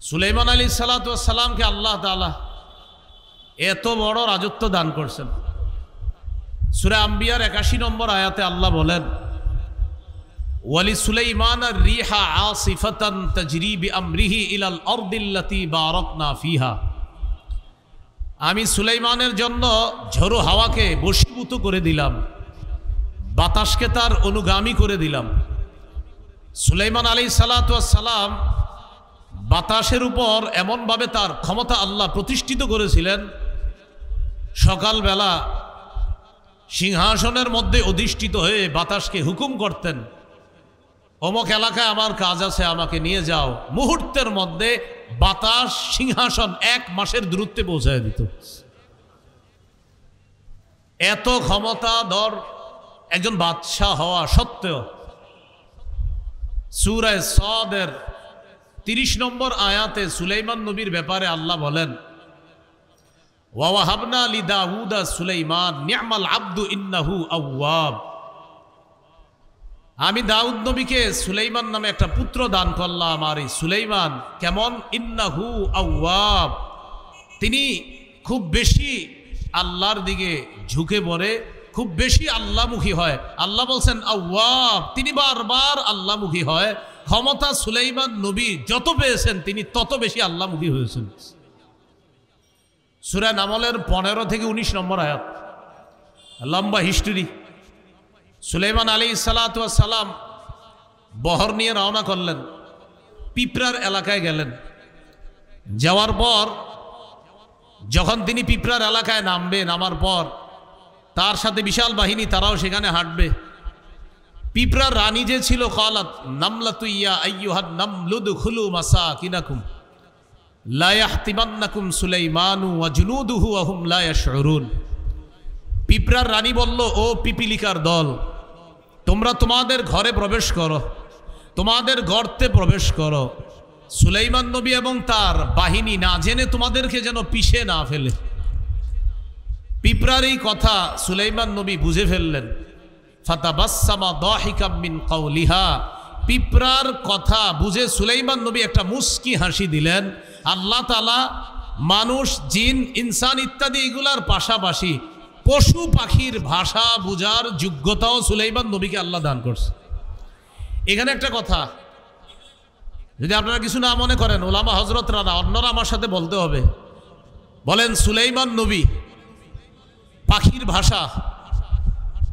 সুলাইমান আলাইহিস সালামকে আল্লাহ তাআলা এত বড় রাজত্ব দান করছেন। সূরা আম্বিয়ার ৮১ নম্বর আয়াতে আল্লাহ বলেন, ওয়ালি সুলাইমান আর-রিহা আসিফাতান তাজরি বিআমরিহি ইলাল আরদিল্লাতী বারাকনা ফিহা। আমি সুলাইমানের জন্য ঝোড়ো হাওয়াকে বশীভূত করে দিলাম, বাতাসকে তার অনুগামী করে দিলাম। সুলাইমান আলাইহিস সালাম বাতাসের উপর এমনভাবে তার ক্ষমতা আল্লাহ প্রতিষ্ঠিত করেছিলেন, সকালবেলা সিংহাসনের মধ্যে অধিষ্ঠিত হয়ে বাতাসকে হুকুম করতেন, অমুক এলাকায় আমার কাজ আছে, আমাকে নিয়ে যাও। মুহূর্তের মধ্যে বাতাস সিংহাসন ১ মাসের দূরত্বে পৌঁছায় দিত। এত ক্ষমতাধর একজন বাদশাহ হওয়া সত্ত্বেও সূরা সাদের ৩০ নম্বর আয়াতে সুলাইমান নবীর ব্যাপারে আল্লাহ বলেন, ওয়া ওয়াহাবনা লিদাউদা সুলাইমান নি'মাল আবদু ইন্নাহু আওয়াব। আমি দাউদ নবীকে সুলাইমান নামে একটা পুত্র দান করলাম। আর এই সুলাইমান কেমন? ইন্নাহু আওয়াব, তিনি খুব বেশি আল্লাহর দিকে ঝুঁকে পড়ে, খুব বেশি আল্লাহমুখী হয়। আল্লাহ বলছেন আওয়াব, তিনি বারবার আল্লাহমুখী হয়। ক্ষমতা সুলাইমান নবী যত পেয়েছেন তিনি তত বেশি আল্লাহমুখী হয়েছেন। সূরা নামলের ১৫ থেকে ১৯ নম্বর আয়াত, লম্বা হিস্ট্রি। সুলাইমান আলাইহিস সালাম বহর নিয়ে রওনা করলেন, পিঁপড়ার এলাকায় গেলেন। যাওয়ার পর যখন তিনি পিঁপড়ার এলাকায় নামার পর তার সাথে বিশাল বাহিনী, তারাও সেখানে হাঁটবে। পিঁপড়ার রানী যে ছিল, কালাত নামলাতু ইয়া আইয়ুহান নামলু দুখুলু মাসাকিনাকুম লা ইয়াহতিমান্নাকুম সুলাইমানু ওয়া জুনুদুহু ওয়া হুম লা ইয়াশউরুন। পিঁপড়ার রানী বলল, ও পিপিলিকার দল, তোমরা তোমাদের ঘরে প্রবেশ করো, তোমাদের গর্তে প্রবেশ করো। সুলাইমান নবী এবং তার বাহিনী না জেনে তোমাদেরকে যেন পিষে না ফেলে। পিঁপড়ার এই কথা সুলাইমান নবী বুঝে ফেললেন। ফাতাবাসসামা দাহিকাম মিন কাওলিহা, পিঁপড়ার কথা বুঝে সুলাইমান নবী একটা মুস্কি হাসি দিলেন। আল্লাহ তাআলা মানুষ, জিন, ইনসান ইত্যাদি এগুলার পাশাপাশি পশু পাখির ভাষা বুঝার যোগ্যতাও সুলাইমান নবীকে আল্লাহ দান করছে। এখানে একটা কথা, যদি আপনারা কিছু না মনে করেন, ওলামা হযরতরা না, অন্যরা আমার সাথে বলতে হবে। বলেন, সুলাইমান নবী পাখির ভাষা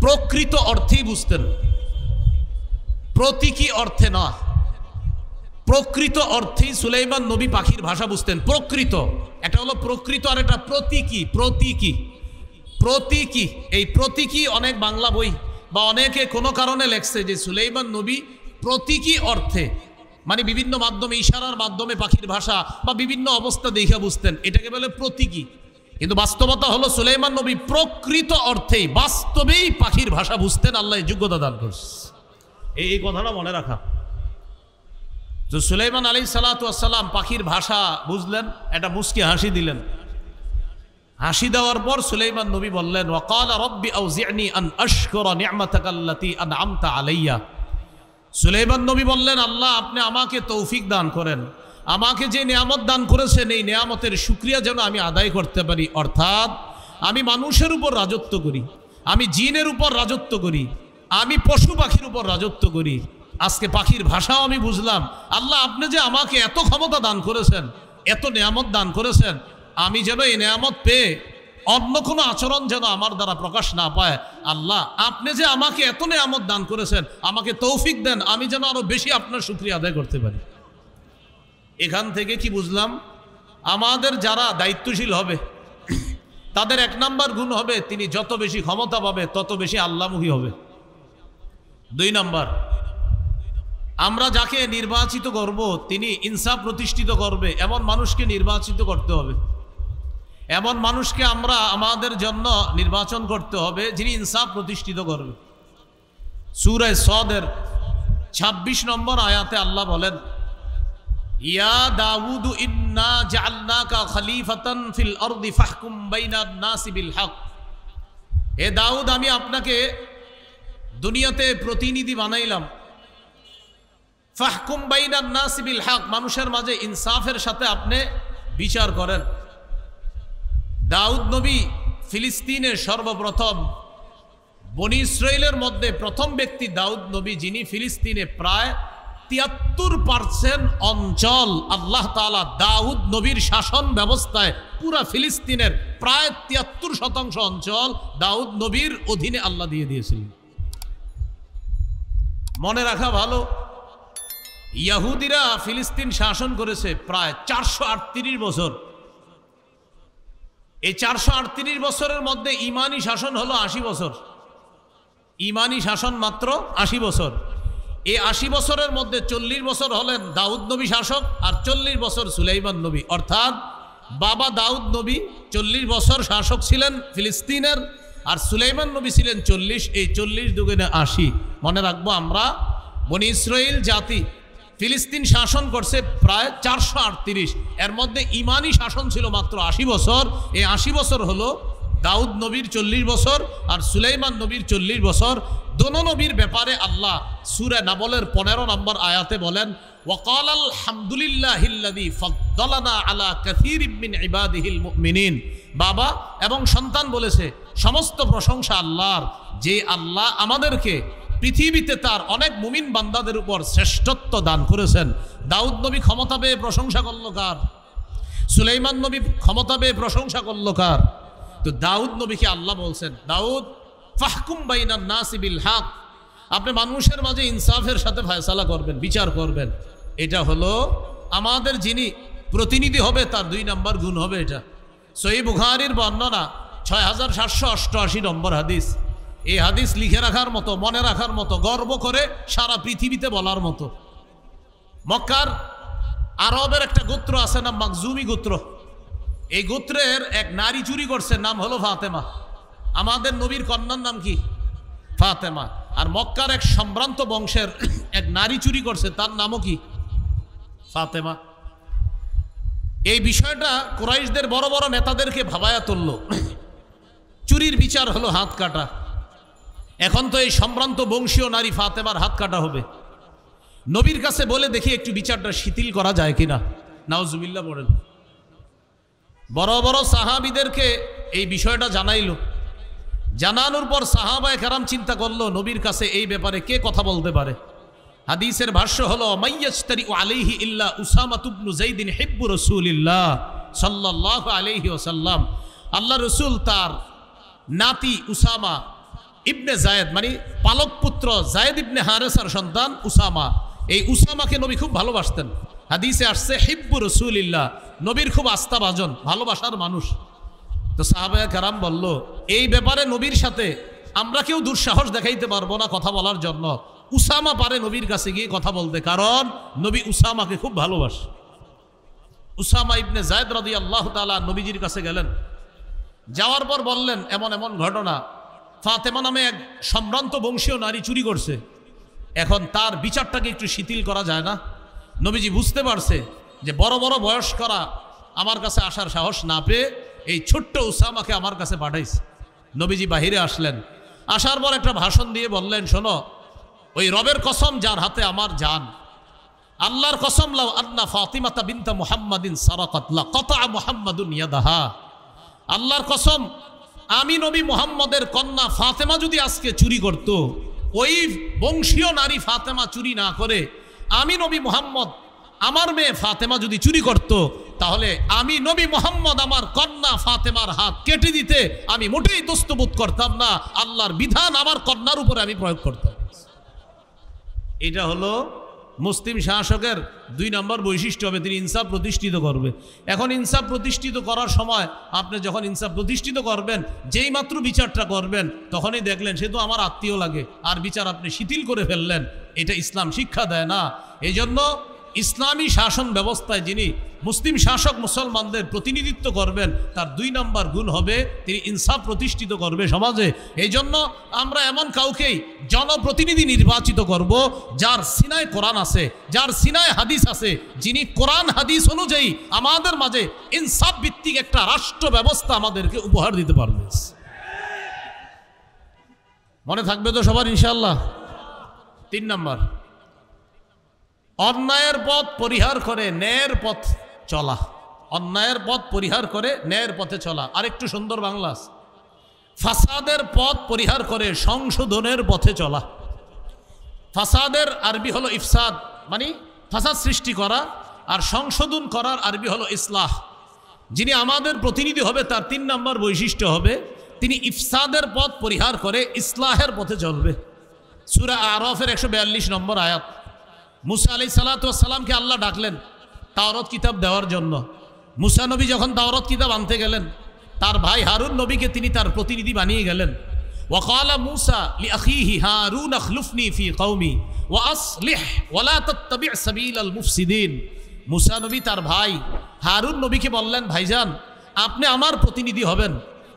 প্রকৃত অর্থেই বুঝতেন, প্রতীকী অর্থে না। প্রকৃত অর্থেই সুলাইমান নবী পাখির ভাষা বুঝতেন। প্রকৃত, একটা হলো প্রকৃত আর একটা প্রতীকী। প্রতীকী, এই প্রতীকী অনেক বাংলা বই বা অনেকে কোনো কারণে লেখছে যে সুলাইমান নবী প্রতীকী অর্থে, মানে বিভিন্ন মাধ্যমে, ইশারার মাধ্যমে পাখির ভাষা বা বিভিন্ন অবস্থা দেখে বুঝতেন, এটাকে বলে প্রতীকী। কিন্তু বাস্তবতা হলো সুলাইমান নবী প্রকৃত অর্থেই বাস্তবেই পাখির ভাষা বুঝতেন। আল্লাহ যোগ্যতা দান করছে। এই কথাটা মনে রাখা। তো সুলাইমান আলাইহিস সালাম পাখির ভাষা বুঝলেন, একটা মুস্কি হাসি দিলেন। হাসি দেওয়ার পর সুলাইমান নবী বললেন, ওয়াকালা রব্বি আউজি'নি আন আশকুরা নি'মাতাকাল্লাতী আন'আমতা আলাইয়া। সুলাইমান নবী বললেন, আল্লাহ আপনি আমাকে তৌফিক দান করেন, আমাকে যে নিয়ামত দান করেছেন এই নিয়ামতের শুকরিয়া যেন আমি আদায় করতে পারি। অর্থাৎ আমি মানুষের উপর রাজত্ব করি, আমি জিনের উপর রাজত্ব করি, আমি পশু পাখির উপর রাজত্ব করি। আজকে পাখির ভাষাও আমি বুঝলাম। আল্লাহ আপনি যে আমাকে এত ক্ষমতা দান করেছেন, এত নিয়ামত দান করেছেন, আমি যেন এই নিয়ামত পেয়ে অন্য কোনো আচরণ যেন আমার দ্বারা প্রকাশ না পায়। আল্লাহ আপনি যে আমাকে এত নিয়ামত দান করেছেন, আমাকে তৌফিক দেন, আমি যেন আরো বেশি আপনার শুকরিয়া আদায় করতে পারি। এখান থেকে কি বুঝলাম? আমাদের যারা দায়িত্বশীল হবে তাদের ১ নাম্বার গুণ হবে, তিনি যত বেশি ক্ষমতা পাবে তত বেশি আল্লাহমুখী হবে। ২ নাম্বার, আমরা যাকে নির্বাচিত করব তিনি ইনসাফ প্রতিষ্ঠিত করবে এমন মানুষকে নির্বাচিত করতে হবে। এমন মানুষকে আমরা আমাদের জন্য নির্বাচন করতে হবে যিনি ইনসাফ প্রতিষ্ঠিত করবে। সূরা সাদের ২৬ নম্বর আয়াতে আল্লাহ বলেন, ইয়া দাউদ ইন্না জাআলনাকা খলিফাতান ফিল আরদি ফাহকুম বাইনান নাসি বিল হক। হে দাউদ, আমি আপনাকে দুনিয়াতে প্রতিনিধি বানাইলাম, ফাহকুম বাইনান নাস বিল হক, মানুষের মাঝে ইনসাফের সাথে আপনি বিচার করেন। দাউদ নবী ফিলিস্তিনের সর্বপ্রথম, বনি ইসরাইলের মধ্যে প্রথম ব্যক্তি দাউদ নবী, যিনি ফিলিস্তিনে প্রায় 73% অঞ্চল আল্লাহ তাআলা দাউদ নবীর শাসন ব্যবস্থায় পুরা ফিলিস্তিনের প্রায় 73% অঞ্চল দাউদ নবীর অধীনে আল্লাহ দিয়ে দিয়েছিলেন। মনে রাখা ভালো, ইহুদিরা ফিলিস্তিন শাসন করেছে প্রায় 438 বছর। এই 438 বছরের মধ্যে ইমানি শাসন হলো 80 বছর। ইমানি শাসন মাত্র 80 বছর। এই 80 বছরের মধ্যে 40 বছর হলেন দাউদ নবী শাসক, আর 40 বছর সুলাইমান নবী। অর্থাৎ বাবা দাউদ নবী 40 বছর শাসক ছিলেন ফিলিস্তিনের, আর সুলাইমান নবী ছিলেন 40। এই 40 দুগুণে 80। মনে রাখবো, আমরা বনি ইসরাইল জাতি ফিলিস্তিন শাসন করছে প্রায় 438, এর মধ্যে ইমানি শাসন ছিল মাত্র 80 বছর। এই 80 বছর হলো দাউদ নবীর 40 বছর আর সুলাইমান নবীর 40 বছর। দোনো নবীর ব্যাপারে আল্লাহ সূরা নাবলের 15 নম্বর আয়াতে বলেন, ওয়াকাল আলহামদুলিল্লাহিল্লাযী ফাদ্দালানা আলা কাসীরিম মিন ইবাদিহিল মুমিনিন। বাবা এবং সন্তান বলেছে সমস্ত প্রশংসা আল্লাহর, যে আল্লাহ আমাদেরকে পৃথিবীতে তার অনেক মুমিন বান্দাদের উপর শ্রেষ্ঠত্ব দান করেছেন। দাউদ নবী ক্ষমতা পেয়ে প্রশংসা করল কার? সুলাইমান নবী ক্ষমতা পেয়ে প্রশংসা করল কার? তো দাউদ নবীকে আল্লাহ বলছেন, দাউদ ফাহকুম বাইনান নাসি বিল হক, আপনি মানুষের মাঝে ইনসাফের সাথে ফয়সালা করবেন, বিচার করবেন। এটা হলো আমাদের যিনি প্রতিনিধি হবে তার 2 নম্বর গুণ হবে এটা। সহিহ বুখারীর বর্ণনা 6788 নম্বর হাদিস। এই হাদিস লিখে রাখার মতো, মনে রাখার মতো, গর্ব করে সারা পৃথিবীতে বলার মতো। মক্কার আরবের একটা গোত্র আছে না, মাকজুমি গোত্র। এই গোত্রের এক নারী চুরি করছে, নাম হলো ফাতেমা। আমাদের নবীর কন্যার নাম কি? ফাতেমা। আর মক্কার এক সম্ভ্রান্ত বংশের এক নারী চুরি করছে, তার নামও কি? ফাতেমা। এই বিষয়টা কুরাইশদের বড় বড় নেতাদেরকে ভাবায়া তুলল। চুরির বিচার হলো হাত কাটা। এখন তো এই সম্ভ্রান্ত বংশীয় নারী ফাতেমার হাত কাটা হবে। নবীর কাছে বলে দেখি একটু বিচারটা শিথিল করা যায় কিনা। নাউজুবিল্লাহ বলেন। বড় বড় সাহাবীদেরকে এই বিষয়টা জানাইলো। জানানোর পর সাহাবায়ে কেরাম চিন্তা করলো নবীর কাছে এই ব্যাপারে কে কথা বলতে পারে। হাদিসের ভাষ্য হলো, মাইয়াশতারি আলাইহি ইল্লা উসামা ইবনু যাইদিন হিব্বু রাসূলিল্লাহ সাল্লাল্লাহু আলাইহি ওয়াসাল্লাম। আল্লাহ রসুল তার নাতি উসামা ইবনে জায়েদ, মানে পালক পুত্র জায়েদ ইবনে হারেসার সন্তান উসামা, এই উসামাকে নবী খুব ভালোবাসতেন। হাদিসে আসছে হিব্বু রাসূলিল্লাহ, নবীর খুব আস্থাভাজন, ভালোবাসার মানুষ। তো সাহাবায়ে কেরাম বলল, এই ব্যাপারে নবীর সাথে আমরা কেউ দুঃসাহস দেখাইতে পারবো না কথা বলার জন্য। উসামা পারে নবীর কাছে গিয়ে কথা বলতে, কারণ নবী উসামাকে খুব ভালোবাসে। উসামা ইবনে জায়েদ রাদিয়াল্লাহু তাআলা নবীজির কাছে গেলেন। যাওয়ার পর বললেন, এমন এমন ঘটনা, ফাতেমা নামে এক সম্ভ্রান্ত বংশীয় নারী চুরি করছে, এখন তার বিচারটাকে একটু শিথিল করা যায় না? নবীজি বুঝতে পারছে যে বড় বড় বয়স্করা আমার কাছে আসার সাহস না পেয়ে এই ছোট্ট উসামাকে আমার কাছে পাঠাইছে। নবীজি বাহিরে আসলেন। আসার পর একটা ভাষণ দিয়ে বললেন, শোনো, ওই রবের কসম যার হাতে আমার জান, আল্লাহর কসম, লাউ আন্না ফাতিমাতা বিনতা মুহাম্মাদিন সারাকাত লাকাতা মুহাম্মাদুন ইয়াদাহা। আল্লাহর কসম, আমি নবী মুহাম্মদের কন্যা ফাতেমা যদি আজকে চুরি করত, ওই বংশীয় নারী ফাতেমা চুরি না করে আমি নবী মুহাম্মদ, আমার মেয়ে ফাতেমা যদি চুরি করত, তাহলে আমি নবী মুহাম্মদ আমার কন্যা ফাতেমার হাত কেটে দিতে আমি মোটেই দস্তবোধ করতাম না। আল্লাহর বিধান আমার কন্যার উপরে আমি প্রয়োগ করতাম। এটা হলো মুসলিম শাসকের 2 নম্বর বৈশিষ্ট্য হবে, তিনি ইনসাফ প্রতিষ্ঠিত করবে। এখন ইনসাফ প্রতিষ্ঠিত করার সময় আপনি যখন ইনসাফ প্রতিষ্ঠিত করবেন, যেই মাত্র বিচারটা করবেন তখনই দেখলেন সে তো আমার আত্মীয় লাগে, আর বিচার আপনি শিথিল করে ফেললেন, এটা ইসলাম শিক্ষা দেয় না। এই জন্য ইসলামী শাসন ব্যবস্থায় যিনি মুসলিম শাসক মুসলমানদের প্রতিনিধিত্ব করবেন, তার 2 নম্বর গুণ হবে তিনি ইনসাফ প্রতিষ্ঠিত করবে সমাজে। এই জন্য আমরা এমন কাউকেই জনপ্রতিনিধি নির্বাচিত করব যার সিনায় কোরআন আছে, যার সিনায় হাদিস আছে, যিনি কোরআন হাদিস অনুযায়ী আমাদের মাঝে ইনসাফ ভিত্তিক একটা রাষ্ট্র ব্যবস্থা আমাদেরকে উপহার দিতে পারবে। মনে থাকবে তো সবার ইনশাআল্লাহ? 3 নম্বর, অন্যায়ের পথ পরিহার করে ন্যায়ের পথ চলা, অন্যায়ের পথ পরিহার করে ন্যায়ের পথে চলা। আরেকটু সুন্দর বাংলা আছে, ফাসাদের পথ পরিহার করে সংশোধনের পথে চলা। ফাসাদের আরবি হলো ইফসাদ, মানে ফাসাদ সৃষ্টি করা, আর সংশোধন করার আরবি হলো ইসলাহ। যিনি আমাদের প্রতিনিধি হবে তার 3 নম্বর বৈশিষ্ট্য হবে তিনি ইফসাদের পথ পরিহার করে ইসলাহের পথে চলবে। সূরা আরাফের 142 নম্বর আয়াত। মুসা আলাইহিস সালাতু ওয়াস সালামকে আল্লাহ ডাকলেন তাওরাত কিতাব দেওয়ার জন্য। মুসা নবী যখন তাওরাত কিতাব আনতে গেলেন, তার ভাই হারুন নবীকে তিনি তার প্রতিনিধি বানিয়ে গেলেন। ওয়াকালা মুসা লিআখিহি হারুন আখলুফনি ফি কওমি ওয়া আসলিহ ওয়া লা তাত্তাবি' সাবিলাল মুফসিদিন। মুসা নবী তার ভাই হারুন নবীকে বললেন, ভাইজান আপনি আমার প্রতিনিধি হবেন,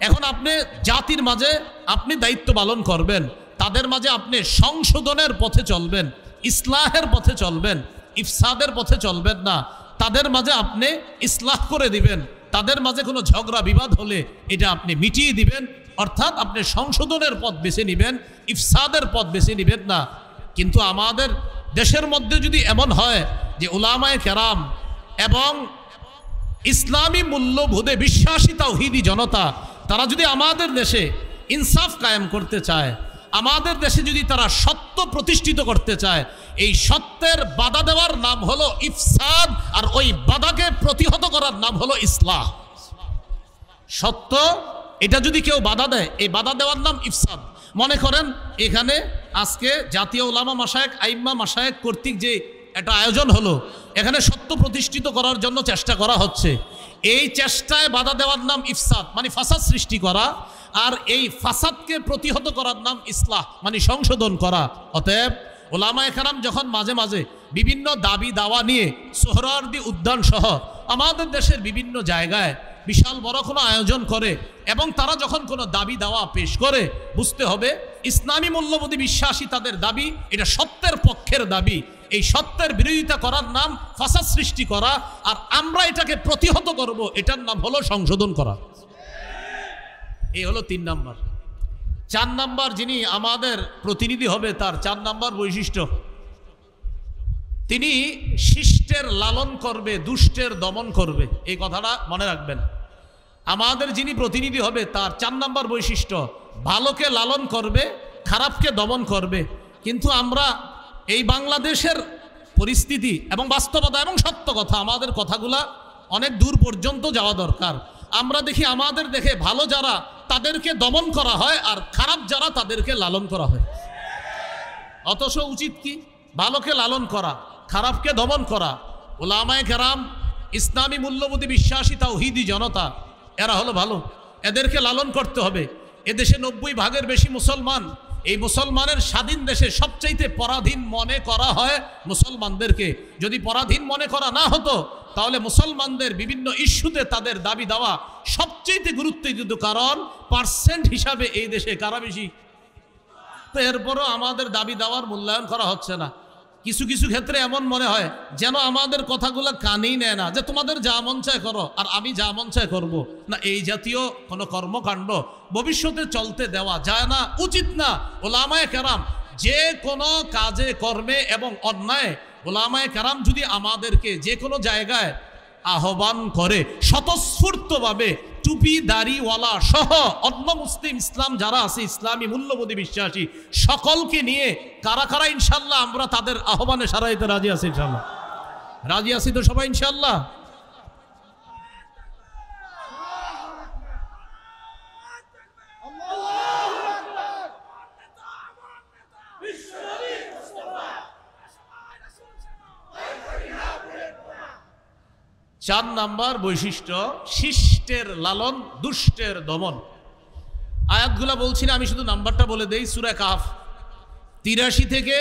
এখন আপনি জাতির মাঝে আপনি দায়িত্ব পালন করবেন, তাদের মাঝে আপনি সংশোধনের পথে চলবেন, ইসলাহের পথে চলবেন, ইফসাদের পথে চলবেন না। তাদের মাঝে আপনি ইসলাহ করে দিবেন, তাদের মাঝে কোনো ঝগড়া বিবাদ হলে এটা আপনি মিটিয়ে দিবেন, অর্থাৎ আপনি সংশোধনের পথ বেছে নেবেন, ইফসাদের পথ বেছে নেবেন না। কিন্তু আমাদের দেশের মধ্যে যদি এমন হয় যে উলামায়ে কেরাম এবং ইসলামী মূল্যবোধে বিশ্বাসী তাওহীদি জনতা তারা যদি আমাদের দেশে ইনসাফ কায়েম করতে চায়, আমাদের দেশে যদি তারা সত্য প্রতিষ্ঠিত করতে চায়, এই সত্যের বাধা দেওয়ার নাম হলো ইফসাদ, আর ওই বাধাকে প্রতিহত করার নাম হলো ইসলাহ। সত্য এটা যদি কেউ বাধা দেয়, এই বাধা দেওয়ার নাম ইফসাদ। মনে করেন এখানে আজকে জাতীয় উলামা মাশায়েখ আইম্মা মাশায়েখ কর্তৃক যে একটা আয়োজন হলো, এখানে সত্য প্রতিষ্ঠিত করার জন্য চেষ্টা করা হচ্ছে। এই চেষ্টায় বাধা দেওয়ার নাম ইফসাদ, মানে ফাসাদ সৃষ্টি করা, আর এই ফাসাদকে প্রতিহত করার নাম ইসলাহ, মানে সংশোধন করা। অতএব উলামায়ে কেরাম যখন মাঝে মাঝে বিভিন্ন দাবি দাওয়া নিয়ে সোহরাওয়ার্দী উদ্যান সহ আমাদের দেশের বিভিন্ন জায়গায় বিশাল বড় কোনো আয়োজন করে এবং তারা যখন কোনো দাবি দাওয়া পেশ করে, বুঝতে হবে ইসলামী মূল্যবোধী বিশ্বাসী তাদের দাবি এটা সত্যের পক্ষের দাবি। এই সত্যের বিরোধিতা করার নাম ফাসাদ সৃষ্টি করা, আর আমরা এটাকে প্রতিহত করব, এটার নাম হলো সংশোধন করা। এই হলো 3 নম্বর। 4 নম্বর যিনি আমাদের প্রতিনিধি হবে তার 4 নম্বর বৈশিষ্ট্য, তিনি শিষ্টের লালন করবে, দুষ্টের দমন করবে। এই কথাটা মনে রাখবেন। আমাদের যিনি প্রতিনিধি হবে তার 4 নম্বর বৈশিষ্ট্য, ভালোকে লালন করবে, খারাপকে দমন করবে। কিন্তু আমরা এই বাংলাদেশের পরিস্থিতি এবং বাস্তবতা এবং সত্য কথা, আমাদের কথাগুলা অনেক দূর পর্যন্ত যাওয়া দরকার। আমরা দেখি আমাদের দেখে ভালো যারা তাদেরকে দমন করা হয়, আর খারাপ যারা তাদেরকে লালন করা হয়। অথচ উচিত কি? ভালোকে লালন করা, খারাপকে দমন করা। উলামায়ে কেরাম ইসলামী মূল্যবোধী বিশ্বাসী তাওহীদি জনতা, এরা হলো ভালো, এদেরকে লালন করতে হবে। এদেশে 90 ভাগের বেশি মুসলমান। এই মুসলমানের স্বাধীন দেশে সবচাইতে পরাধীন মনে করা হয় মুসলমানদেরকে। যদি পরাধীন মনে করা না হতো তাহলে মুসলমানদের বিভিন্ন ইস্যুতে তাদের দাবি দেওয়া সবচাইতে গুরুত্ব দিত, কারণ পার্সেন্ট হিসাবে এই দেশে কারা বেশি। তো এরপরও আমাদের দাবি দেওয়ার মূল্যায়ন করা হচ্ছে না। কিছু কিছু ক্ষেত্রে এমন মনে হয় যেন আমাদের কথাগুলো কানেই নেয় না, যে তোমাদের যা মন চায় করো আর আমি যা মন চায় করবো না। এই জাতীয় কোনো কর্মকাণ্ড ভবিষ্যতে চলতে দেওয়া যায় না, উচিত না। উলামায়ে কেরাম যে কোনো কাজে কর্মে এবং অন্যায়, উলামায়ে কেরাম যদি আমাদেরকে যে কোনো জায়গায় আহ্বান করে স্বতঃস্ফূর্তভাবে, টুপি দাড়িওয়ালা সহ অন্য মুসলিম ইসলাম যারা আছে, ইসলামী মূল্যবোধী বিশ্বাসী সকলকে নিয়ে কারা কারা ইনশাল্লাহ আমরা তাদের আহ্বানে সাড়া দিতে রাজি আছি? ইনশাল্লাহ রাজি আছি তো সবাই ইনশাল্লাহ? চার নাম্বার বৈশিষ্ট্য, শিষ্টের লালন, দুষ্টের দমন। আয়াতগুলা বলছি না, আমি শুধু নাম্বারটা বলে দেই। সূরা কাহফ 83 থেকে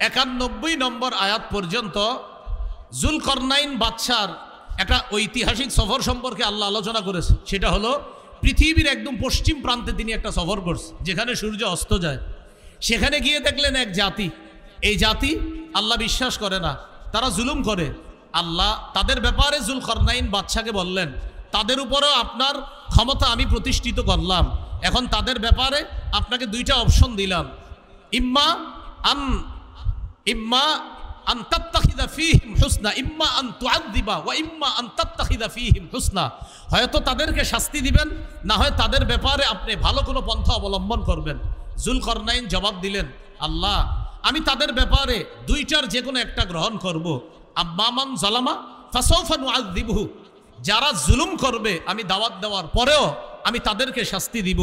91 নম্বর আয়াত পর্যন্ত জুলকরনাইন বাদশার একটা ঐতিহাসিক সফর সম্পর্কে আল্লাহ আলোচনা করেছে। সেটা হলো পৃথিবীর একদম পশ্চিম প্রান্তে তিনি একটা সফর করছে, যেখানে সূর্য অস্ত যায়। সেখানে গিয়ে দেখলেন এক জাতি, এই জাতি আল্লাহ বিশ্বাস করে না, তারা জুলুম করে। আল্লাহ তাদের ব্যাপারে জুলকরনাইন বাদশাকে বললেন, তাদের উপরেও আপনার ক্ষমতা আমি প্রতিষ্ঠিত করলাম, এখন তাদের ব্যাপারে আপনাকে 2টা অপশন দিলাম, ইম্মা আন তাত্তাখিযা ফীহিম হুসনা ইম্মা আন তুআযযিবা ওয়া ইম্মা আন তাত্তাখিযা ফীহিম হুসনা, হয়তো তাদেরকে শাস্তি দিবেন, না হয় তাদের ব্যাপারে আপনি ভালো কোনো পন্থা অবলম্বন করবেন। যুলকরনাইন জবাব দিলেন, আল্লাহ আমি তাদের ব্যাপারে দুইটার যে কোনো একটা গ্রহণ করব। আম্মা মান যালামা ফাসাউফা নুআযযিবহু, যারা জুলুম করবে আমি দাওয়াত দেওয়ার পরেও আমি তাদেরকে শাস্তি দিব।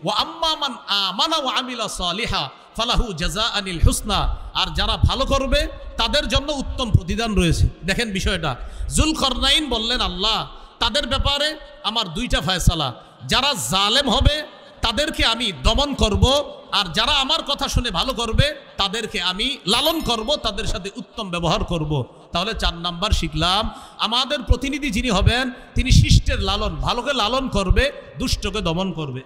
ওয়া আম্মা মান আমানা ওয়া আমিলা সালিহা ফালাহু জাযাআনিল হুসনা, আর যারা ভালো করবে তাদের জন্য উত্তম প্রতিদান রয়েছে। দেখেন বিষয়টা, যুলকরনাইন বললেন আল্লাহ তাদের ব্যাপারে আমার দুইটা ফয়সালা, যারা জালেম হবে তাদেরকে আমি দমন করব, আর যারা আমার কথা শুনে ভালো করবে তাদেরকে আমি লালন করব, তাদের সাথে উত্তম ব্যবহার করব। তাহলে 4 নাম্বার শিখলাম, আমাদের প্রতিনিধি যিনি হবেন তিনি শিষ্টের লালন, ভালোকে লালন করবে, দুষ্টকে দমন করবে।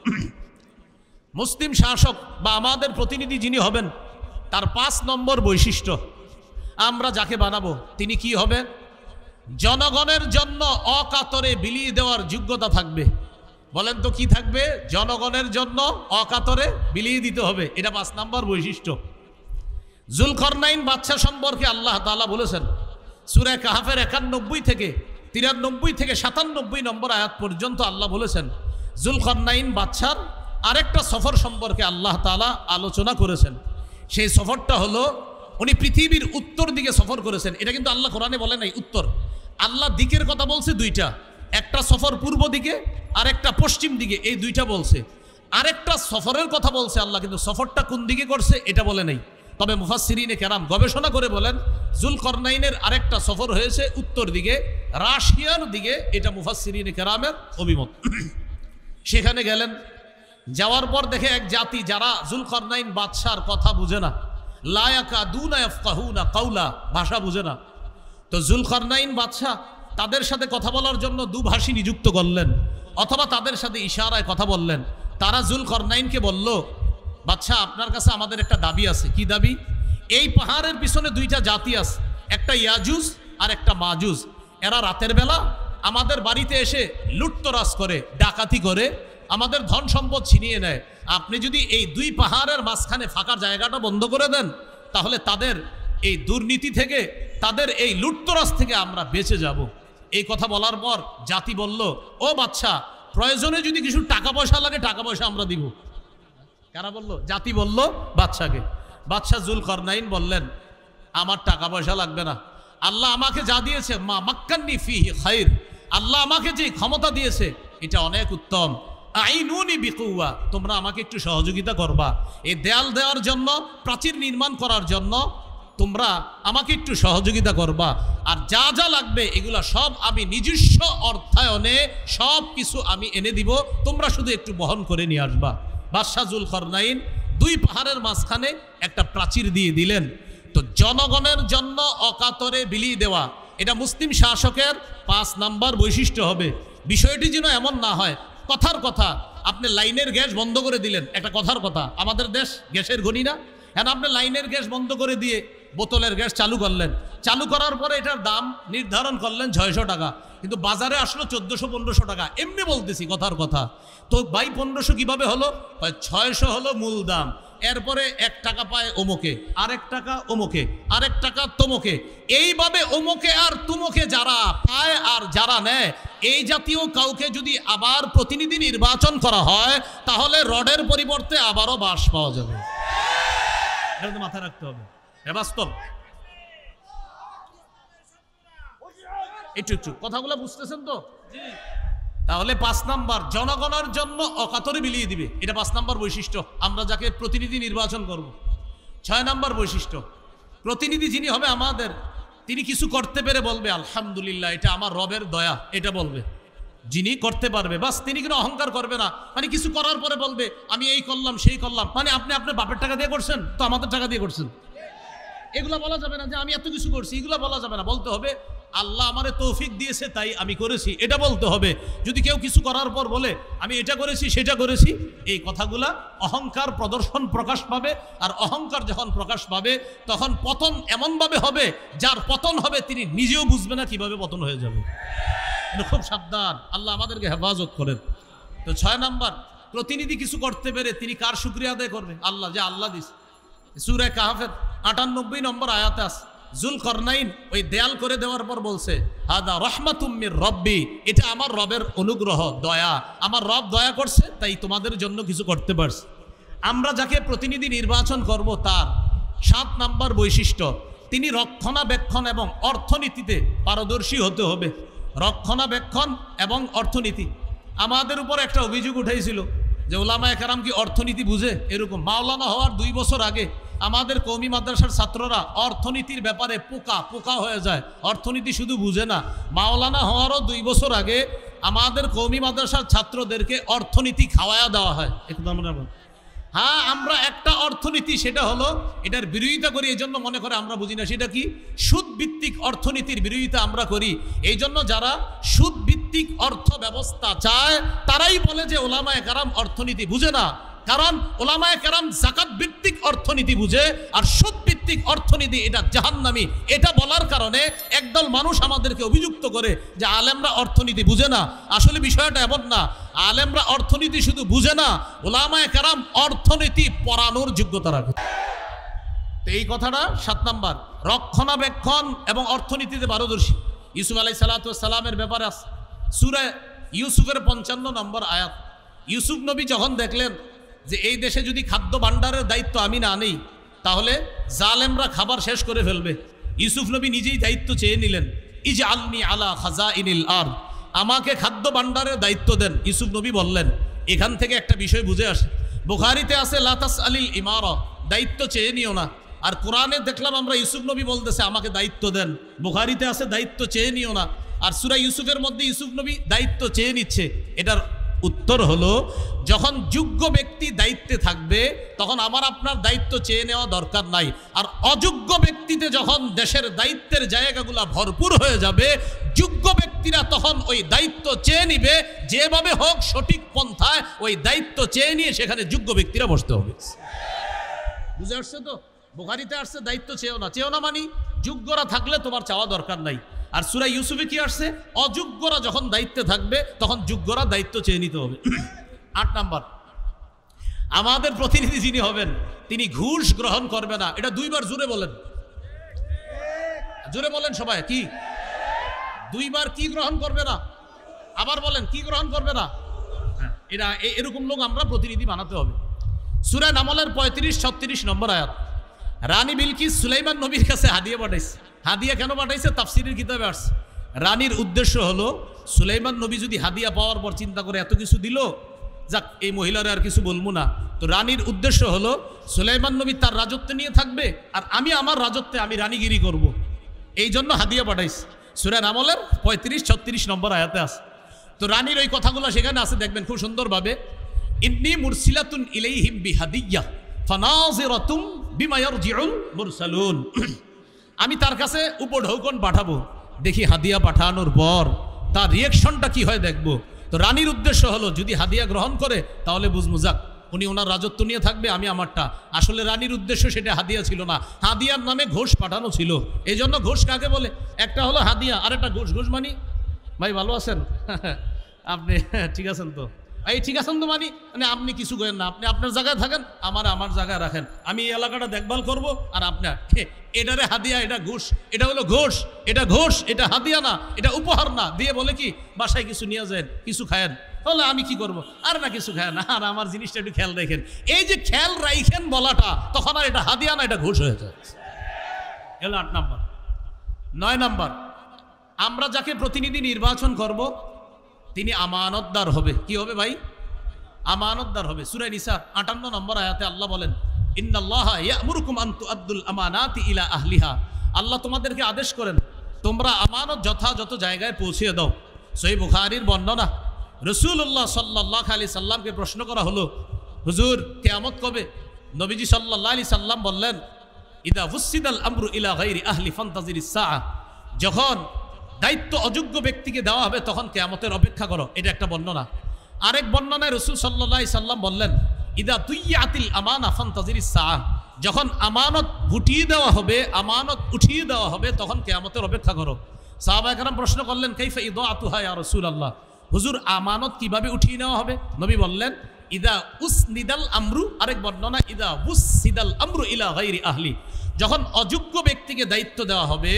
মুসলিম শাসক বা আমাদের প্রতিনিধি যিনি হবেন তার 5 নম্বর বৈশিষ্ট্য, আমরা যাকে বানাবো তিনি কি হবে? জনগণের জন্য অকাতরে বিলিয়ে দেওয়ার যোগ্যতা থাকবে। বলেন তো কি থাকবে? জনগণের জন্য অকাতরে বিলিয়ে দিতে হবে, এটা 5 নম্বর বৈশিষ্ট্য। যুলকরনাইন বাদশা সম্পর্কে আল্লাহ তাআলা বলেছেন সূরা কাহফের 91 থেকে 93 থেকে 97 নম্বর আয়াত পর্যন্ত আল্লাহ বলেছেন যুলকরনাইন বাদশার আরেকটা সফর সম্পর্কে আল্লাহ তাআলা আলোচনা করেছেন। সেই সফরটা হলো উনি পৃথিবীর উত্তর দিকে সফর করেছেন। এটা কিন্তু আল্লাহ কোরআনে বলে নাই উত্তর, আল্লাহ দিকের কথা বলছে দুইটা, একটা সফর পূর্ব দিকে আর একটা পশ্চিম দিকে, এই দুইটা বলছে। আরেকটা সফরের কথা বলছে আল্লাহ, কিন্তু সফরটা কোন দিকে করছে এটা বলে নাই। তবে মুফাসসিরিনে কেরাম গবেষণা করে বলেন যুলকরনাইনের আরেকটা সফর হয়েছে উত্তর দিকে, রাশিয়ার দিকে, এটা মুফাসসিরিনে কেরামের অভিমত। সেখানে গেলেন, যাওয়ার পর দেখে এক জাতি যারা যুলকরনাইন বাদশার কথা বুঝে না, লা ইয়াকাদুনা ইয়াফকাহুনা কাওলা, ভাষা বুঝে না। তো যুলকরনাইন বাদশা তাদের সাথে কথা বলার জন্য দুভাষী নিযুক্ত করলেন, অথবা তাদের সাথে ইশারায় কথা বললেন। তারা যুলকরনাইনকে বলল, বাদশা আপনার কাছে আমাদের একটা দাবি আছে। কি দাবি? এই পাহাড়ের পিছনে দুইটা জাতি আছে, একটা ইয়াজুজ আর একটা মাজুজ। এরা রাতের বেলা আমাদের বাড়িতে এসে লুটতরাজ করে, ডাকাতি করে, আমাদের ধন সম্পদ ছিনিয়ে নেয়। আপনি যদি এই দুই পাহাড়ের মাঝখানে ফাঁকা জায়গাটা বন্ধ করে দেন, তাহলে তাদের এই দুর্নীতি থেকে, তাদের এই লুটতরাজ থেকে আমরা বেঁচে যাব। এই কথা বলার পর জাতি বলল, ও বাদশা প্রয়োজনে যদি কিছু টাকা পয়সা লাগে টাকা পয়সা আমরা দিব। কারা বলল? জাতি বলল বাদশাকে। বাদশা যুলকরনাইন বললেন, আমার টাকা পয়সা লাগবে না, আল্লাহ আমাকে যা দিয়েছে মা মাক্কান্নি ফিহি খাইর, আল্লাহ আমাকে যে ক্ষমতা দিয়েছে এটা অনেক উত্তম। আইনুনি বিকুয়া, তোমরা আমাকে একটু সহযোগিতা করবা, এই দেয়াল দেওয়ার জন্য, প্রাচীর নির্মাণ করার জন্য তোমরা আমাকে একটু সহযোগিতা করবা, আর যা যা লাগবে এগুলা সব আমি নিজস্ব অর্থায়নে সব কিছু আমি এনে দিব, তোমরা শুধু একটু বহন করে নিয়ে আসবা। বাদশা যুলকরনাইন দুই পাহাড়ের মাঝখানে একটা প্রাচীর দিয়ে দিলেন। তো জনগণের জন্য অকাতরে বিলিয়ে দেওয়া, এটা মুসলিম শাসকের 5 নাম্বার বৈশিষ্ট্য হবে। বিষয়টি যেন এমন না হয় কথার কথা আপনি লাইনের গ্যাস বন্ধ করে দিলেন, একটা কথার কথা, আমাদের দেশ গ্যাসের গনি না, এখন আপনি লাইনের গ্যাস বন্ধ করে দিয়ে বোতলের গ্যাস চালু করলেন, চালু করার পরে এটার দাম নির্ধারণ করলেন 600 টাকা, কিন্তু বাজারে আসলো 1400-1500 টাকা। এমনি বলতেছি কথার কথা। তো ভাই 1500 কিভাবে হলো? 600 হলো মূল দাম, এরপরে 1 টাকা পায় ওমকে, আরেক টাকা ওমকে, আরেক টাকা তোমকে, এইভাবে ওমকে আর তুমকে যারা পায় আর যারা নেয়, এই জাতীয় কাউকে যদি আবার প্রতিনিধি নির্বাচন করা হয় তাহলে রডের পরিবর্তে আবারও বাঁশ পাওয়া যাবে। এটা তো মাথায় রাখতে হবে, বাস্তব। একটু কথাগুলো বুঝতেছেন তো? তাহলে 5 নাম্বার, জনগণের জন্য অকাতরে বিলিয়ে দিবে, এটা 5 নাম্বার বৈশিষ্ট্য আমরা যাকে প্রতিনিধি নির্বাচন করব। 6 নাম্বার বৈশিষ্ট্য, প্রতিনিধি যিনি হবে আমাদের, তিনি কিছু করতে পেরে বলবে আলহামদুলিল্লাহ এটা আমার রবের দয়া, এটা বলবে। যিনি করতে পারবে বাস, তিনি কোনো অহংকার করবে না। মানে কিছু করার পরে বলবে আমি এই করলাম সেই করলাম, মানে আপনি আপনার বাপের টাকা দিয়ে করছেন তো আমাদের টাকা দিয়ে করছেন, এগুলো বলা যাবে না যে আমি এত কিছু করছি, এগুলো বলা যাবে না। বলতে হবে আল্লাহ আমারে তৌফিক দিয়েছে তাই আমি করেছি, এটা বলতে হবে। যদি কেউ কিছু করার পর বলে আমি এটা করেছি সেটা করেছি, এই কথাগুলা অহংকার প্রদর্শন প্রকাশ পাবে। আর অহংকার যখন প্রকাশ পাবে তখন পতন এমনভাবে হবে, যার পতন হবে তিনি নিজেও বুঝবে না কিভাবে পতন হয়ে যাবে। খুব সাবধান, আল্লাহ আমাদেরকে হেফাজত করেন। তো 6 নাম্বার, প্রতিনিধি কিছু করতে পেরে তিনি কার শুকরিয়া আদায় করবে? আল্লাহ, যে আল্লাহ দিস। সূরা কাহফের 98 নম্বর আয়াতে আছে জুলকরনাইন ওই দেয়াল করে দেওয়ার পর বলছে হাদা রহমাতুম মির রব্বি, এটা আমার রবের অনুগ্রহ, দয়া, আমার রব দয়া করছে তাই তোমাদের জন্য কিছু করতে পারছে। আমরা যাকে প্রতিনিধি নির্বাচন করব তার 7 নম্বর বৈশিষ্ট্য, তিনি রক্ষণাবেক্ষণ এবং অর্থনীতিতে পারদর্শী হতে হবে। রক্ষণাবেক্ষণ এবং অর্থনীতি। আমাদের উপর একটা অভিযোগ উঠাইছিল যে ওলামায়ে কেরাম কি অর্থনীতি বুঝে, এরকম। মাওলানা হওয়ার 2 বছর আগে আমাদের কওমি মাদ্রাসার ছাত্ররা অর্থনীতির ব্যাপারে পোকা হয়ে যায়, অর্থনীতি শুধু বুঝে না। মাওলানা হওয়ারও 2 বছর আগে আমাদের কওমি মাদ্রাসার ছাত্রদেরকে অর্থনীতি খাওয়ায়া দেওয়া হয়। হ্যাঁ, আমরা একটা অর্থনীতি, সেটা হলো এটার বিরোধিতা করি, এই জন্য মনে করে আমরা বুঝি না। সেটা কি? সুদ ভিত্তিক অর্থনীতির বিরোধিতা আমরা করি। এই জন্য যারা সুদ ভিত্তিক অর্থ ব্যবস্থা চায় তারাই বলে যে ওলামায়ে কেরাম অর্থনীতি বুঝে না। কারণ ওলামায়ে কেরাম যাকাত ভিত্তিক অর্থনীতি বুঝে, আর সুদ ভিত্তিক অর্থনীতি এটা জাহান্নামী। এটা বলার কারণে একদল মানুষ আমাদেরকে অভিযুক্ত করে যে আলেমরা অর্থনীতি বুঝে না। আসলে বিষয়টা এমন না, আলেমরা অর্থনীতি শুধু বুঝে না, ওলামায়ে কেরাম অর্থনীতি পড়ানোর যোগ্যতা রাখে। তো এই কথাটা 7 নাম্বার, রক্ষণাবেক্ষণ এবং অর্থনীতিতে পারদর্শী। ইউসুফ আলাইহিস সালাতু ওয়াস সালামের ব্যাপারে আছে সূরা ইউসুফের 55 নম্বর আয়াত। ইউসুফ নবী যখন দেখলেন যে এই দেশে যদি খাদ্য ভাণ্ডারের দায়িত্ব আমি না নেই তাহলে জালেমরা খাবার শেষ করে ফেলবে, ইউসুফ নবী নিজেই দায়িত্ব চেয়ে নিলেন। ইজআলনি আলা খাজাইনিল আরদ, আমাকে খাদ্য ভাণ্ডারের দায়িত্ব দেন। ইউসুফ নবী বললেন, এখান থেকে একটা বিষয় বুঝে আসে, বুখারীতে আছে লা তাসআলিল ইমারা, দায়িত্ব চেয়ে নিও না। আর কোরআনে দেখলাম আমরা ইউসুফ নবী বলতেছে আমাকে দায়িত্ব দেন, বুখারীতে আছে দায়িত্ব চেয়ে নিও না। আর সূরা ইউসুফের মধ্যে ইউসুফ নবী দায়িত্ব চেয়ে নিচ্ছে। এটার উত্তর হলো, যখন যোগ্য ব্যক্তি দায়িত্বে থাকবে তখন আমার আপনার দায়িত্ব চেয়ে নেওয়া দরকার নাই। আর অযোগ্য ব্যক্তিতে যখন দেশের দায়িত্বের জায়গাগুলো ভরপুর হয়ে যাবে, যোগ্য ব্যক্তিরা তখন ওই দায়িত্ব চেয়ে নিবে, যেভাবে হোক সঠিক পন্থায় ওই দায়িত্ব চেয়ে নিয়ে সেখানে যোগ্য ব্যক্তিরা বসতে হবে। বুঝে আসছে তো? বুখারীতে আসছে দায়িত্ব চেয়েও না মানে যোগ্যরা থাকলে তোমার চাওয়া দরকার নাই। আর সূরা ইউসুফে কি আসছে? অযোগ্যরা যখন দায়িত্বে থাকবে তখন যোগ্যরা দায়িত্ব চেয়ে নিতে হবে। 8 নাম্বার, আমাদের প্রতিনিধি যিনি হবেন তিনি ঘুষ গ্রহণ করবে না। এটা 2 বার জোরে বলেন, জোরে বলেন সবাই। কি 2 বার কি গ্রহণ করবে না? আবার বলেন, কি গ্রহণ করবে না? এরা এরকম লোক আমরা প্রতিনিধি বানাতে হবে। সূরা নামলের 35-36 নম্বর আয়াত। রানী বিলকিস সুলাইমান নবীর কাছে হাদিয়া পাঠাইছে। হাদিয়া কেন পাঠাইছে? তাফসীরের কিতাবে আসছে। রানীর উদ্দেশ্য হলো, সুলাইমান নবী যদি হাদিয়া পাওয়ার পর চিন্তা করে এত কিছু দিল, যাক এই মহিলারা আর কিছু বলবো না। তো রানীর উদ্দেশ্য হলো সুলাইমান নবী তার রাজত্বে নিয়ে থাকবে আর আমি আমার রাজত্বে আমি রানীগিরি করব। এই জন্য হাদিয়া পাঠাইছে। সূরা নামলের 35-36 নম্বর আয়াতে আছে। তো রানীর ওই কথাগুলো সেখানে আছে, দেখবেন খুব সুন্দরভাবে। ইন্নী মুরসিলাতুন ইলাইহিম বিহাদিয়্যা ফানাযিরাতুম বিমা ইয়ারজিউল মুরসালুন, আমি তার কাছে উপঢৌকন পাঠাবো, দেখি হাদিয়া পাঠানোর পর তার রিয়াকশনটা কি হয় দেখব। তো রানীর উদ্দেশ্য হলো যদি হাদিয়া গ্রহণ করে তাহলে বুঝবো যাক উনি ওনার রাজত্ব নিয়ে থাকবে, আমি আমারটা। আসলে রানীর উদ্দেশ্য সেটা হাদিয়া ছিল না, হাদিয়ার নামে ঘোষ পাঠানো ছিল। এই জন্য ঘোষ কাকে বলে? একটা হলো হাদিয়া আর একটা ঘোষ। ঘোষ মানি ভাই ভালো আছেন আপনি? ঠিক আছেন তো? এই ঠিক আছেন তো মানে আপনি কিছু করেন না, আপনি আপনার জায়গায় থাকেন, আমার জায়গায় রাখেন, আমি এই এলাকাটা দেখভাল করব। আর আপনার এটারে হাদিয়া, এটা ঘুষ, এটা হলো ঘোষ, এটা ঘোষ, এটা হাদিয়া না, এটা উপহার না। দিয়ে বলে কি বাসায় কিছু নিয়ে যান, কিছু খায়েন। তাহলে আমি কি করব? আর না কিছু খায় না, আর আমার জিনিসটা একটু খেয়াল রাখেন। এই যে খেয়াল রাখেন বলাটা, তখন আর এটা হাদিয়া না, এটা ঘুষ হয়ে যায়। এলো 8 নাম্বার। 9 নাম্বার, আমরা যাকে প্রতিনিধি নির্বাচন করব তিনি আমানতদার হবে। কি হবে ভাই? আমানতদার হবে। সূরা নিসা 58 নম্বর আয়াতে আল্লাহ বলেন, ইন্নাল্লাহা ইয়া'মুরুকুম আন তুআদ্দুল আমানাতি ইলা আহলিহা, আল্লাহ তোমাদেরকে আদেশ করেন তোমরা আমানত যথাযথ জায়গায় পৌঁছে দাও। সহিহ বুখারীর বর্ণনা, রাসূলুল্লাহ সাল্লাল্লাহু আলাইহি সাল্লামকে প্রশ্ন করা হলো, হুজুর কিয়ামত কবে? নবীজি সাল্লাল্লাহু আলাইহি সাল্লাম বললেন, ইদা ফুসিদাল আমরু ইলা গায়রি আহলি ফান্তাজিরিস সাআ, যখন দায়িত্ব অযোগ্য ব্যক্তিকে দেওয়া হবে তখন কিয়ামতের অপেক্ষা করো। এটা একটা বর্ণনা। আরেক বর্ণনায় রাসূল সাল্লাল্লাহু আলাইহি সাল্লাম বললেন, ইদা তুইয়াতিল আমানা ফান্তাজিরিস সাআ, যখন আমানত উঠিয়ে দেওয়া হবে তখন কিয়ামতের অপেক্ষা করো। সাহাবায়ে কেরাম প্রশ্ন করলেন, কাইফা ইদাআতুহা ইয়া রাসূলুল্লাহ, হুজুর আমানত কিভাবে উঠিয়ে নেওয়া হবে? নবী বললেন, ইদা উসনিদাল আমরু, আরেক বর্ণনা ইদা উসনিদাল আমরু ইলা গায়রি আহলি, যখন অযোগ্য ব্যক্তিকে দায়িত্ব দেওয়া হবে,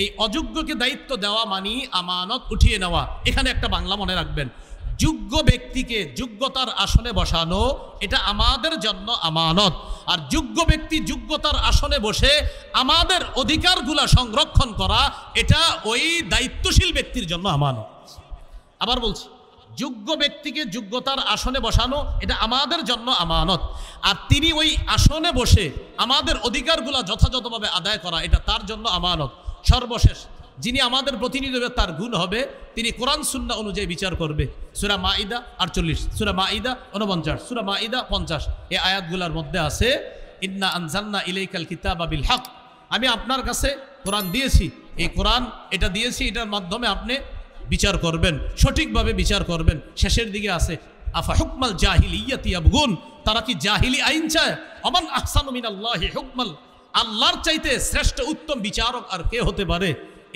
এই অযোগ্যকে দায়িত্ব দেওয়া মানে আমানত উঠিয়ে নেওয়া। এখানে একটা বাংলা মনে রাখবেন, যোগ্য ব্যক্তিকে যোগ্যতার আসনে বসানো এটা আমাদের জন্য আমানত, আর যোগ্য ব্যক্তি যোগ্যতার আসনে বসে আমাদের অধিকারগুলা সংরক্ষণ করা এটা ওই দায়িত্বশীল ব্যক্তির জন্য আমানত। আবার বলছি, যোগ্য ব্যক্তিকে যোগ্যতার আসনে বসানো এটা আমাদের জন্য আমানত, আর তিনি ওই আসনে বসে আমাদের অধিকারগুলা যথাযথভাবে আদায় করা এটা তার জন্য আমানত। সর্বশেষ যিনি আমাদের প্রতিনিধি হবে তার গুণ হবে তিনি কোরআন সুন্নাহ অনুযায়ী বিচার করবে। সূরা মাঈদা 48, সূরা মাঈদা 49, সূরা মাঈদা 50, এই আয়াতগুলোর মধ্যে আছে ইন্না আনজালনা ইলাইকাল কিতাবা বিল হক, আমি আপনার কাছে কোরআন দিয়েছি, এই কোরআন এটা দিয়েছি, এটার মাধ্যমে আপনি বিচার করবেন, সঠিকভাবে বিচার করবেন। শেষের দিকে আছে আফা হুকমাল জাহিলিয়াতি ইয়াবগুন, তারা কি জাহিলি আইন চায়? ওমান আহসানু মিনাল্লাহি হুকমাল, আল্লাহর চাইতে শ্রেষ্ঠ উত্তম বিচারক আর কে হতে পারে?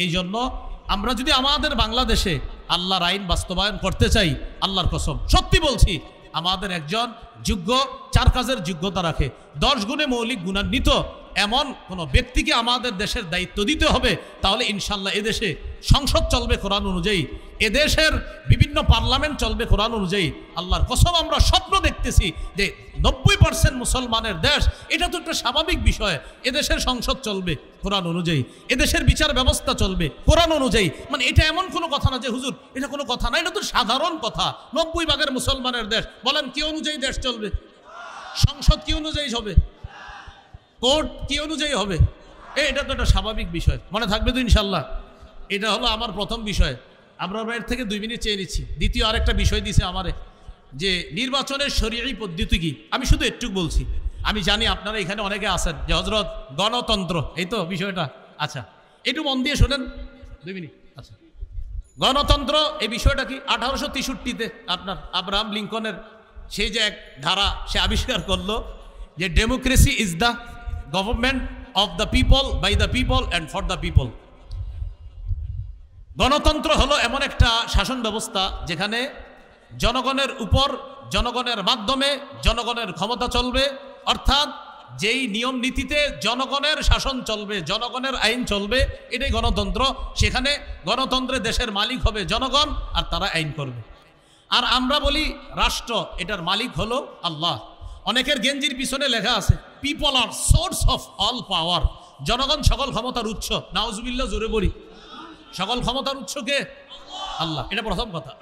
এই জন্য আমরা যদি আমাদের বাংলাদেশে আল্লাহর আইন বাস্তবায়ন করতে চাই, আল্লাহর কসম সত্যি বলছি, আমাদের একজন যোগ্য, 4 কাজের যোগ্যতা রাখে, 10 গুণে মৌলিক গুণান্বিত এমন কোনো ব্যক্তিকে আমাদের দেশের দায়িত্ব দিতে হবে। তাহলে ইনশাল্লাহ এদেশে সংসদ চলবে কোরআন অনুযায়ী, এদেশের বিভিন্ন পার্লামেন্ট চলবে কোরআন অনুযায়ী। আল্লাহর কসম আমরা স্বপ্ন দেখতেছি যে 90% মুসলমানের দেশ, এটা তো একটা স্বাভাবিক বিষয়। এদেশের সংসদ চলবে কোরআন অনুযায়ী, এদেশের বিচার ব্যবস্থা চলবে কোরআন অনুযায়ী। মানে এটা এমন কোনো কথা না যে হুজুর এটা কোনো কথা না, এটা তো সাধারণ কথা। 90% মুসলমানের দেশ, বলেন কি অনুযায়ী দেশ চলবে? সংসদ কি অনুযায়ী হবে? কোর্ট কি অনুযায়ী হবে? এটা তো একটা স্বাভাবিক বিষয়, মনে থাকবে তো ইনশাল্লাহ। এটা হলো আমার প্রথম বিষয়। আমরা এর থেকে 2 মিনিট চেয়ে নিচ্ছি। দ্বিতীয় আরেকটা বিষয় দিছে আমারে, যে নির্বাচনের শরীয়ী পদ্ধতি কি, আমি শুধু একটু বলছি। আমি জানি আপনারা এখানে অনেকে আছেন যে হযরত গণতন্ত্র, এই তো বিষয়টা। আচ্ছা একটু মন দিয়ে শোনেন 2 মিনিট। আচ্ছা, গণতন্ত্র এই বিষয়টা কি? 1863-তে আপনার আব্রাহাম লিঙ্কনের সেই যে এক ধারা সে আবিষ্কার করলো যে democracy is the government of the people, by the people and for the people. গণতন্ত্র হলো এমন একটা শাসন ব্যবস্থা যেখানে জনগণের উপর, জনগণের মাধ্যমে জনগণের ক্ষমতা চলবে, অর্থাৎ যেই নিয়ম নীতিতে জনগণের শাসন চলবে, জনগণের আইন চলবে, এটাই গণতন্ত্র। সেখানে গণতন্ত্রে দেশের মালিক হবে জনগণ, আর তারা আইন করবে। আর আমরা বলি রাষ্ট্র, এটার মালিক হলো আল্লাহ। অনেকের গেঞ্জির পিছনে লেখা আছে people are source of all power, জনগণ সকল ক্ষমতার উৎস। নাউজুবিল্লাহ, জোরে বলি, সকল ক্ষমতার উৎস কে? আল্লাহ। এটা প্রথম কথা।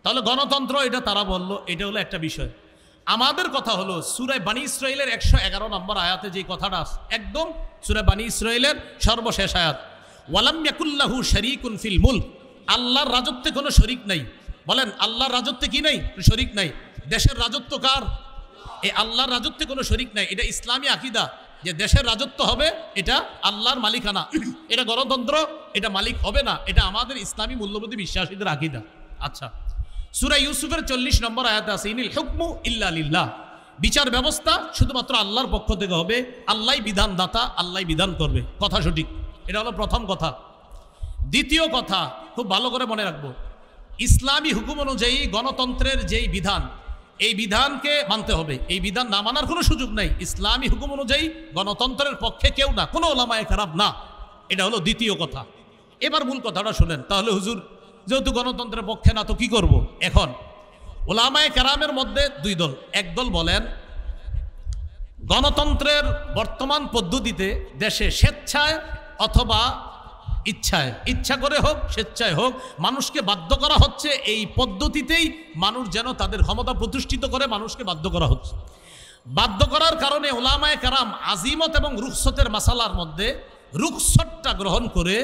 তাহলে গণতন্ত্র এটা তারা বললো, এটা হলো একটা বিষয়। আমাদের কথা হলো সূরা বানী ইসরাঈলের 111 নম্বর আয়াতে যে কথাটা আছে, একদম সূরা বানী ইসরাঈলের সর্বশেষ আয়াত, ওয়ালাম ইয়াকুল্লাহু শারীকুন ফিল মুলক, আল্লাহর রাজত্বে কোনো শরীক নাই। বলেন আল্লাহর রাজত্বে কি নাই? শরীক নাই। দেশের রাজত্ব কার? এই আল্লাহর রাজত্বে কোনো শরীক নাই। এটা ইসলামী আকীদা যে দেশের রাজত্ব হবে এটা আল্লাহর মালিকানা, এটা গণতন্ত্র, এটা মালিক হবে না। এটা আমাদের ইসলামী মূল্যবোধে বিশ্বাসীদের আকীদা। আচ্ছা, সূরা ইউসুফের 40 নম্বর আয়াতে আছে ইনিল হুকমু ইল্লা লিল্লাহ, বিচার ব্যবস্থা শুধুমাত্র আল্লাহর পক্ষ থেকে হবে, আল্লাহই বিধানদাতা, আল্লাহই বিধান করবে। কথা সঠিক। এটা হলো প্রথম কথা। দ্বিতীয় কথা খুব ভালো করে মনে রাখবো, ইসলামী হুকুম অনুযায়ী গণতন্ত্রের যেই বিধান, এই বিধানকে মানতে হবে। এই বিধান না মানার কোনো সুযোগ নাই। ইসলামী হুকুম অনুযায়ী গণতন্ত্রের পক্ষে কেউ না, কোনো ওলামায়ে কেরাম না। এটা হলো দ্বিতীয় কথা। এবার মূল কথাটা শুনেন। তাহলে হুজুর যেহেতু গণতন্ত্রের পক্ষে না তো কি করব? এখন ওলামায়ে কেরামের মধ্যে 2 দল। এক দল বলেন গণতন্ত্রের বর্তমান পদ্ধতিতে দেশে স্বেচ্ছায় অথবা ইচ্ছায়, ইচ্ছা করে হোক স্বেচ্ছায় হোক, মানুষকে বাধ্য করা হচ্ছে। এই পদ্ধতিতেই মানুষ যেন তাদের ক্ষমতা প্রতিষ্ঠিত করে, মানুষকে বাধ্য করা হচ্ছে। বাধ্য করার কারণে ওলামায়ে কেরাম আজিমত এবং রুখসতের মাসালার মধ্যে রুখসতটা গ্রহণ করে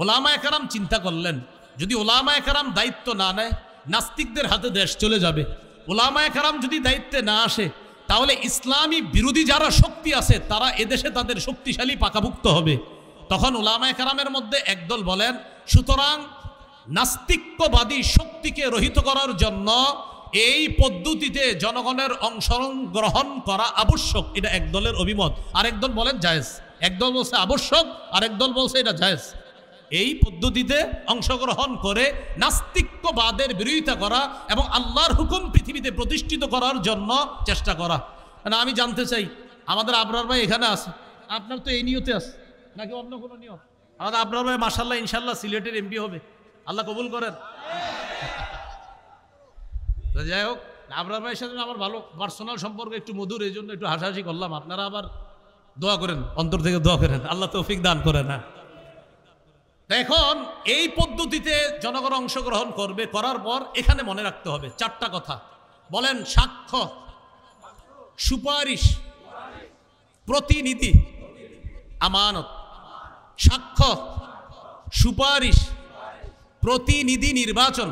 ওলামায়ে কেরাম চিন্তা করলেন, যদি ওলামায়ে কেরাম দায়িত্ব না নেয় নাস্তিকদের হাতে দেশ চলে যাবে। ওলামায়ে কেরাম যদি দায়িত্বে না আসে তাহলে ইসলামী বিরোধী যারা শক্তি আছে তারা এদেশে তাদের শক্তিশালী পাকাভুক্ত হবে। তখন ওলামায়ে কেরামের মধ্যে একদল বলেন সুতরাং নাস্তিক্যবাদী শক্তিকে রহিত করার জন্য এই পদ্ধতিতে জনগণের অংশগ্রহণ করা আবশ্যক। এটা একদলের অভিমত। আরেক দল বলেন জায়েজ। একদল বলছে আবশ্যক, আরেক দল বলছে এটা জায়েজ। এই পদ্ধতিতে অংশগ্রহণ করে নাস্তিক্যবাদের বিরোধিতা করা এবং আল্লাহর হুকুম পৃথিবীতে প্রতিষ্ঠিত করার জন্য চেষ্টা করা। না, আমি জানতে চাই আমাদের আবরার ভাই এখানে আছে, আপনার তো এই নিয়তে আছে নাকি অন্য কোনো নিয়ত? আমাদের আবরার ভাই মাশাআল্লাহ ইনশাআল্লাহ সিলেটের এমপি হবে, আল্লাহ কবুল করেন। তো যাই হোক, আবরার ভাইয়ের সাথে আমার ভালো পার্সোনাল সম্পর্ক, একটু মধুর, এই জন্য একটু হাসাহাসি করলাম। আপনারা আবার দোয়া করেন, অন্তর থেকে দোয়া করেন, আল্লাহ তৌফিক দান করেন। হ্যাঁ, এখন এই পদ্ধতিতে জনগণ অংশগ্রহণ করবে, করার পর এখানে মনে রাখতে হবে চারটা কথা। বলেন, সাক্ষ্য, সুপারিশ, প্রতিনিধি, আমানত। সাক্ষ্য, সুপারিশ, প্রতিনিধি নির্বাচন,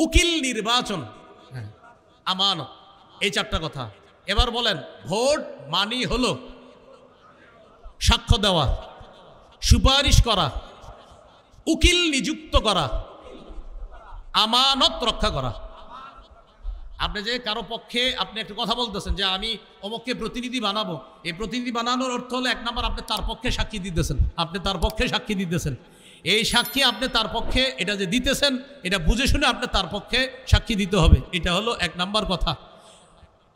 উকিল নির্বাচন, আমানত, এই চারটা কথা। এবার বলেন, ভোট মানি হলো সাক্ষ্য দেওয়া, সুপারিশ করা, উকিল নিযুক্ত করা, আমানত রক্ষা করা। আপনি যে কারো পক্ষে আপনি একটা কথা বলতেছেন যে আমি অমুককে প্রতিনিধি বানাবো, এই প্রতিনিধি বানানোর অর্থ হলো এক নাম্বার আপনি তার পক্ষে সাক্ষী দিতেছেন, আপনি তার পক্ষে সাক্ষী দিতেছেন। এই সাক্ষী আপনি তার পক্ষে এটা যে দিতেছেন, এটা বুঝে শুনে আপনি তার পক্ষে সাক্ষী দিতে হবে, এটা হলো এক নাম্বার কথা।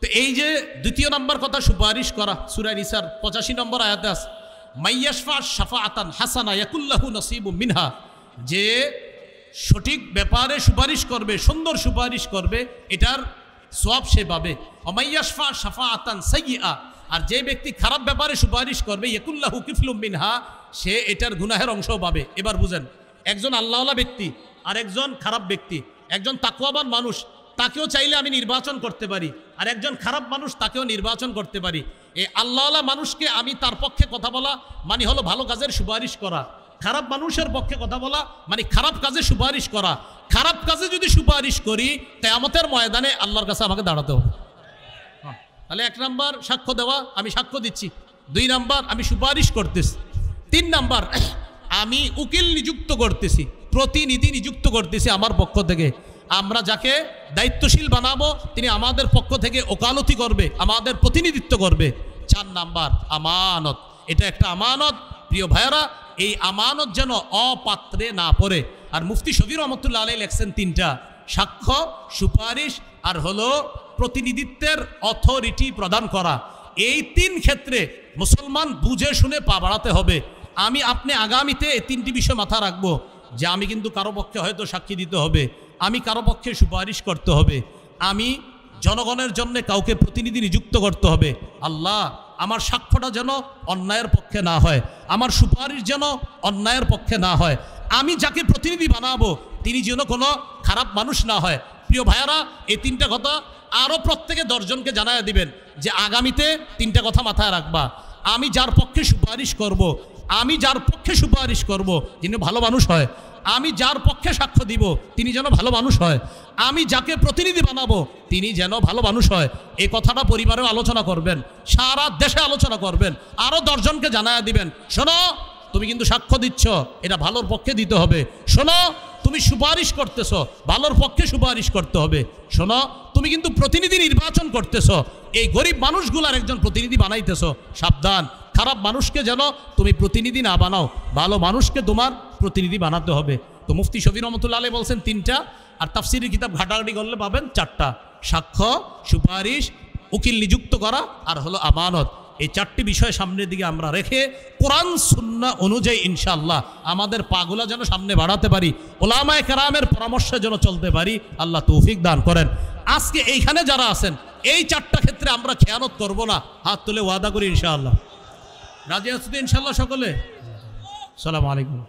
তো এই যে দ্বিতীয় নাম্বার কথা, সুপারিশ করা, সূরা নিসার 85 নম্বর আয়াতে আছে, মাইয়াশফা শাফাআতান হাসানা ইয়াকুল্লাহু নসিবুম মিনহা, যে সঠিক ব্যাপারে সুপারিশ করবে, সুন্দর সুপারিশ করবে, এটার সওয়াব সে পাবে। অমাইয়াশফা শাফাআতান সাইয়্যিআ, আর যে ব্যক্তি খারাপ ব্যাপারে সুপারিশ করবে, ইয়াকুল্লাহু কিফলুম মিনহা, সে এটার গুনাহের অংশও পাবে। এবার বুঝেন, একজন আল্লাহওয়ালা ব্যক্তি আর একজন খারাপ ব্যক্তি, একজন তাকওয়াবান মানুষ, তাকেও চাইলে আমি নির্বাচন করতে পারি, আর একজন খারাপ মানুষ, তাকেও নির্বাচন করতে পারি। এই আল্লাহওয়ালা মানুষকে আমি তার পক্ষে কথা বলা মানে হলো ভালো কাজের সুপারিশ করা, খারাপ মানুষের পক্ষে কথা বলা মানে খারাপ কাজে সুপারিশ করা। খারাপ কাজে যদি সুপারিশ করি, কিয়ামতের ময়দানে আল্লাহর কাছে আমাকে দাঁড়াতে হবে। তাহলে এক নাম্বার সাক্ষ্য দেওয়া, আমি সাক্ষ্য দিচ্ছি। দুই নাম্বার আমি সুপারিশ করতেছি। তিন নাম্বার আমি উকিল নিযুক্ত করতেছি, প্রতিনিধি নিযুক্ত করতেছি আমার পক্ষ থেকে। আমরা যাকে দায়িত্বশীল বানাবো তিনি আমাদের পক্ষ থেকে ওকালতি করবে, আমাদের প্রতিনিধিত্ব করবে। চার নাম্বার আমানত, এটা একটা আমানত। প্রিয় ভাইয়েরা, এই আমানত যেন অপাত্রে না পড়ে। আর মুফতি শফি রহমতুল্লাহ আলাইহি লেখছেন তিনটা, সাক্ষ্য, সুপারিশ আর হলো প্রতিনিধিত্বের অথরিটি প্রদান করা। এই তিন ক্ষেত্রে মুসলমান বুঝে শুনে পা বাড়াতে হবে। আমি আপনি আগামীতে এই তিনটি বিষয় মাথা রাখবো, যে আমি কিন্তু কারো পক্ষে হয়তো সাক্ষী দিতে হবে, আমি কারো পক্ষে সুপারিশ করতে হবে, আমি জনগণের জন্য কাউকে প্রতিনিধি নিযুক্ত করতে হবে। আল্লাহ, আমার সাক্ষ্যটা যেন অন্যায়ের পক্ষে না হয়, আমার সুপারিশ যেন অন্যায়ের পক্ষে না হয়, আমি যাকে প্রতিনিধি বানাবো তিনি যেন কোনো খারাপ মানুষ না হয়। প্রিয় ভাইয়ারা, এই তিনটা কথা আরও প্রত্যেকে 10 জনকে জানায় দিবেন যে আগামীতে তিনটা কথা মাথায় রাখবা। আমি যার পক্ষে সুপারিশ করব, আমি যার পক্ষে সুপারিশ করব যিনি ভালো মানুষ হয়, আমি যার পক্ষে সাক্ষ্য দিব তিনি যেন ভালো মানুষ হয়, আমি যাকে প্রতিনিধি বানাবো তিনি যেন ভালো মানুষ হয়। এই কথাটা পরিবারেও আলোচনা করবেন, সারা দেশে আলোচনা করবেন, আরও 10 জনকে জানায় দিবেন, শোনো তুমি কিন্তু সাক্ষ্য দিচ্ছ, এটা ভালোর পক্ষে দিতে হবে। শোনো তুমি সুপারিশ করতেছ, ভালোর পক্ষে সুপারিশ করতে হবে। শোনো তুমি কিন্তু প্রতিনিধি নির্বাচন করতেছ, এই গরিব মানুষগুলার একজন প্রতিনিধি বানাইতেছ, সাবধান, খারাপ মানুষকে যেন তুমি প্রতিনিধি না বানাও, ভালো মানুষকে তোমার প্রতিনিধি বানাতে হবে। তো মুফতি শফি রহমতুল্লাহ আলাইহি বলছেন তিনটা, আর তাফসিরের কিতাব ঘাটাঘাটি করলে পাবেন চারটা, সাক্ষ্য, সুপারিশ, উকিল নিযুক্ত করা আর হলো আমানত। এই চারটি বিষয় সামনের দিকে আমরা রেখে কোরআন সুন্নাহ অনুযায়ী ইনশাআল্লাহ আমাদের পাগুলা যেন সামনে বাড়াতে পারি, ওলামায়ে কেরামের পরামর্শে যেন চলতে পারি, আল্লাহ তৌফিক দান করেন। আজকে এইখানে যারা আছেন এই চারটা ক্ষেত্রে আমরা খেয়ানত করব না, হাত তুলে ওয়াদা করি ইনশাআল্লাহ। রাজি আছেন ইনশাআল্লাহ সকলে? আসসালামু আলাইকুম।